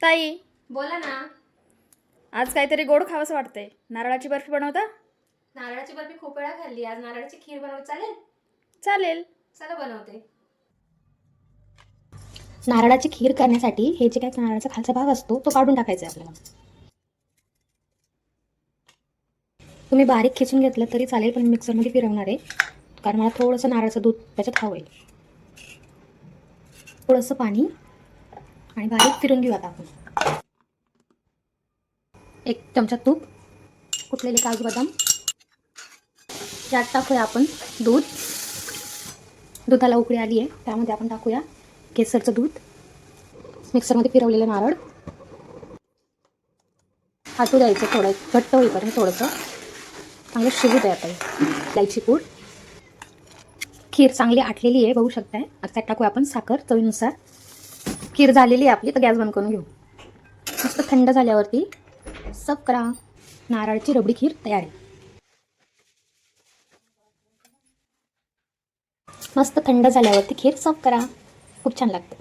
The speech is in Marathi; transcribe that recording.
ताई, बोला ना. आज काहीतरी गोड खावंसं वाटतंय. नारळाची बर्फी बनवता? नारळाची बर्फी खूप वेळा खाल्ली. आज नारळाची खीर बनवत चालेल? चालेल. चला बनवते. नारळाची खीर करण्यासाठी हे जे काही नारळाचा खालचा भाग असतो तो काढून टाकायचा आहे आपल्याला. तुम्ही बारीक खिसून घेतलं तरी चालेल, पण मिक्सरमध्ये फिरवणार आहे कारण मला थोडंसं नारळाचं दूध त्याच्यात हवं आहे. थोडंसं पाणी आणि बारीक फिरून घेऊ आता आपण. 1 चमचा तूप, कुटलेले काजू बदाम, यात टाकूया आपण दूध. दुधाला उकळी आली आहे त्यामध्ये आपण टाकूया केसरचं दूध, मिक्सरमध्ये फिरवलेलं नारळ, आटू द्यायचं थोडं घट्ट होईपर्यंत. थोडंसं चांगलं शिजू द्या. आता इलायची पूड. खीर चांगली आटलेली आहे, बघू शकताय. आता त्यात टाकूया आपण साखर चवीनुसार. खीर झालेली आहे आपली, तर गॅस बंद करून घेऊ. मस्त थंड झाल्यावरती सर्व करा. नारळाची रबडी खीर तयार आहे. मस्त थंड झाल्यावरती खीर सर्व करा. खूप छान लागते.